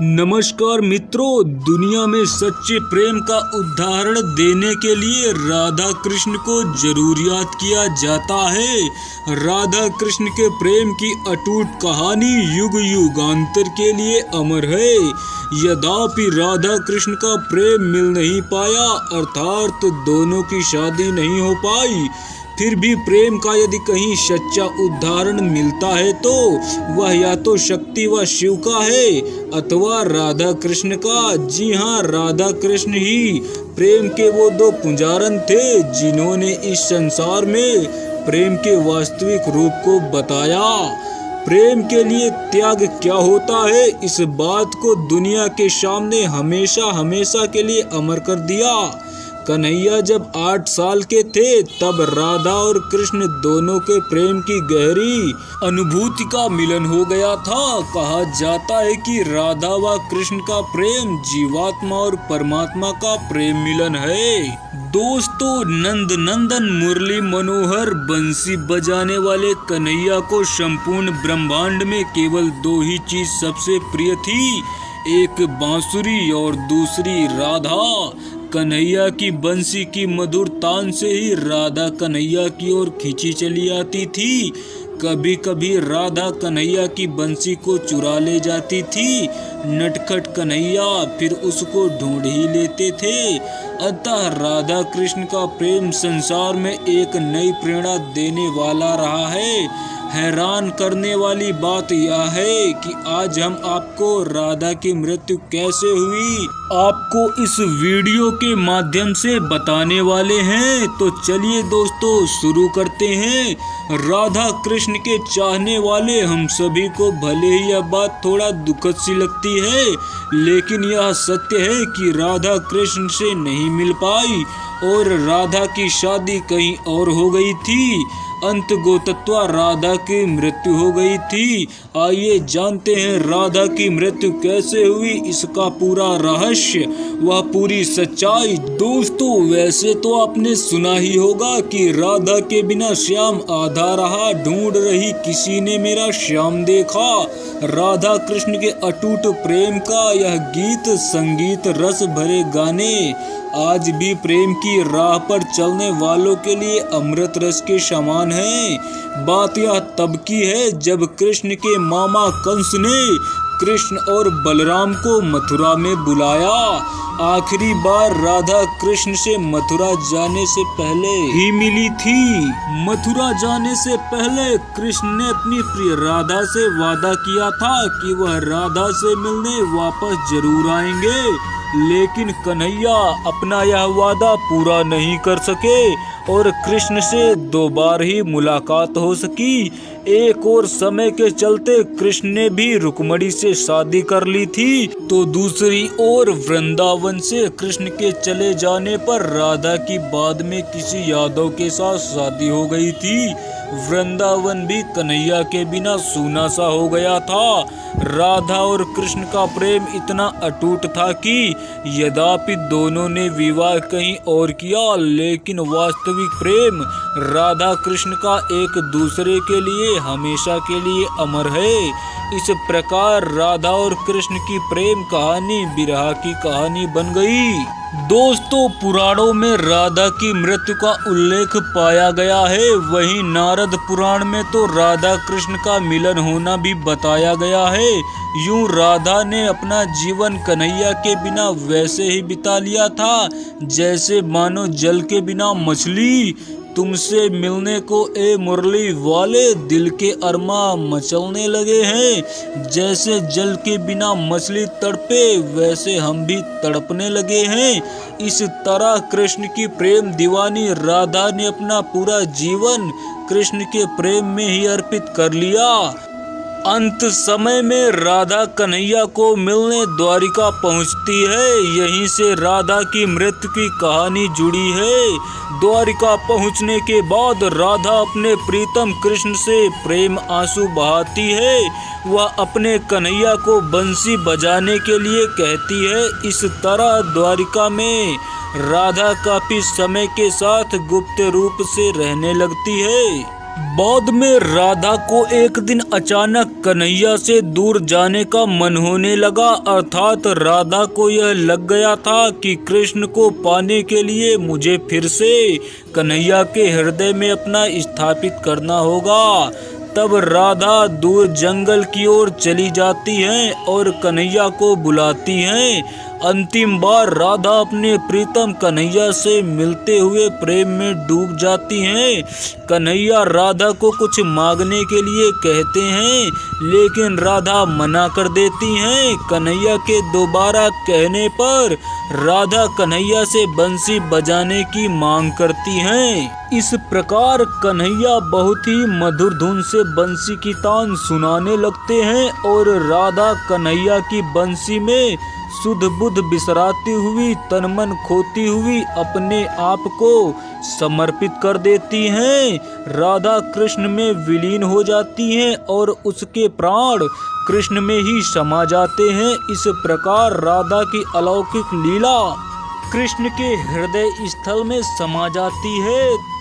नमस्कार मित्रों, दुनिया में सच्चे प्रेम का उदाहरण देने के लिए राधा कृष्ण को जरूर याद किया जाता है। राधा कृष्ण के प्रेम की अटूट कहानी युग युगांतर के लिए अमर है। यद्यपि राधा कृष्ण का प्रेम मिल नहीं पाया, अर्थात दोनों की शादी नहीं हो पाई, फिर भी प्रेम का यदि कहीं सच्चा उदाहरण मिलता है तो वह या तो शक्ति व शिव का है अथवा राधा कृष्ण का। जी हाँ, राधा कृष्ण ही प्रेम के वो दो पुजारन थे जिन्होंने इस संसार में प्रेम के वास्तविक रूप को बताया। प्रेम के लिए त्याग क्या होता है, इस बात को दुनिया के सामने हमेशा हमेशा के लिए अमर कर दिया। कन्हैया जब 8 साल के थे तब राधा और कृष्ण दोनों के प्रेम की गहरी अनुभूति का मिलन हो गया था। कहा जाता है कि राधा व कृष्ण का प्रेम जीवात्मा और परमात्मा का प्रेम मिलन है। दोस्तों, नंद नंदन मुरली मनोहर बंसी बजाने वाले कन्हैया को संपूर्ण ब्रह्मांड में केवल 2 ही चीज सबसे प्रिय थी, एक बांसुरी और दूसरी राधा। कन्हैया की बंसी की मधुर तान से ही राधा कन्हैया की ओर खींची चली आती थी। कभी कभी राधा कन्हैया की बंसी को चुरा ले जाती थी। नटखट कन्हैया फिर उसको ढूंढ ही लेते थे। अतः राधा कृष्ण का प्रेम संसार में एक नई प्रेरणा देने वाला रहा है। हैरान करने वाली बात यह है कि आज हम आपको राधा की मृत्यु कैसे हुई आपको इस वीडियो के माध्यम से बताने वाले हैं। तो चलिए दोस्तों शुरू करते हैं। राधा कृष्ण के चाहने वाले हम सभी को भले ही यह बात थोड़ा दुखद सी लगती है, लेकिन यह सत्य है कि राधा कृष्ण से नहीं मिल पाई और राधा की शादी कहीं और हो गई थी। अंत गोतत्वा राधा की मृत्यु हो गई थी। आइए जानते हैं राधा की मृत्यु कैसे हुई, इसका पूरा रहस्य, वह पूरी सच्चाई। दोस्तों, वैसे तो आपने सुना ही होगा कि राधा के बिना श्याम आधा रहा, ढूंढ रही किसी ने मेरा श्याम देखा। राधा कृष्ण के अटूट प्रेम का यह गीत संगीत रस भरे गाने आज भी प्रेम की राह पर चलने वालों के लिए अमृत रस के समान है। बात यह तब की है जब कृष्ण के मामा कंस ने कृष्ण और बलराम को मथुरा में बुलाया। आखिरी बार राधा कृष्ण से मथुरा जाने से पहले ही मिली थी। मथुरा जाने से पहले कृष्ण ने अपनी प्रिय राधा से वादा किया था कि वह राधा से मिलने वापस जरूर आएंगे, लेकिन कन्हैया अपना यह वादा पूरा नहीं कर सके और कृष्ण से 2 बार ही मुलाकात हो सकी। एक और समय के चलते कृष्ण ने भी रुक्मणी से शादी कर ली थी, तो दूसरी ओर वृंदावन से कृष्ण के चले जाने पर राधा की बाद में किसी यादव के साथ शादी हो गई थी। वृंदावन भी कन्हैया के बिना सूना सा हो गया था। राधा और कृष्ण का प्रेम इतना अटूट था कि यद्यपि दोनों ने विवाह कहीं और किया, लेकिन वास्तविक प्रेम राधा कृष्ण का एक दूसरे के लिए हमेशा के लिए अमर है। इस प्रकार राधा और कृष्ण की प्रेम कहानी विरह की कहानी बन गई। दोस्तों, पुराणों में राधा की मृत्यु का उल्लेख पाया गया है। वहीं नारद पुराण में तो राधा कृष्ण का मिलन होना भी बताया गया है। यूं राधा ने अपना जीवन कन्हैया के बिना वैसे ही बिता लिया था जैसे मानो जल के बिना मछली। तुमसे मिलने को ए मुरली वाले दिल के अरमा मचलने लगे हैं। जैसे जल के बिना मछली तड़पे वैसे हम भी तड़पने लगे हैं। इस तरह कृष्ण की प्रेम दीवानी राधा ने अपना पूरा जीवन कृष्ण के प्रेम में ही अर्पित कर लिया। अंत समय में राधा कन्हैया को मिलने द्वारिका पहुंचती है। यहीं से राधा की मृत्यु की कहानी जुड़ी है। द्वारिका पहुंचने के बाद राधा अपने प्रीतम कृष्ण से प्रेम आंसू बहाती है। वह अपने कन्हैया को बंसी बजाने के लिए कहती है। इस तरह द्वारिका में राधा काफी समय के साथ गुप्त रूप से रहने लगती है। बाद में राधा को एक दिन अचानक कन्हैया से दूर जाने का मन होने लगा। अर्थात राधा को यह लग गया था कि कृष्ण को पाने के लिए मुझे फिर से कन्हैया के हृदय में अपना स्थापित करना होगा। तब राधा दूर जंगल की ओर चली जाती हैं और कन्हैया को बुलाती हैं। अंतिम बार राधा अपने प्रीतम कन्हैया से मिलते हुए प्रेम में डूब जाती हैं। कन्हैया राधा को कुछ मांगने के लिए कहते हैं, लेकिन राधा मना कर देती हैं। कन्हैया के दोबारा कहने पर राधा कन्हैया से बंसी बजाने की मांग करती हैं। इस प्रकार कन्हैया बहुत ही मधुर धुन से बंसी की तान सुनाने लगते हैं और राधा कन्हैया की बंसी में सुध बुध बिसराती हुई, तन मन खोती हुई अपने आप को समर्पित कर देती हैं। राधा कृष्ण में विलीन हो जाती हैं और उसके प्राण कृष्ण में ही समा जाते हैं। इस प्रकार राधा की अलौकिक लीला कृष्ण के हृदय स्थल में समा जाती है।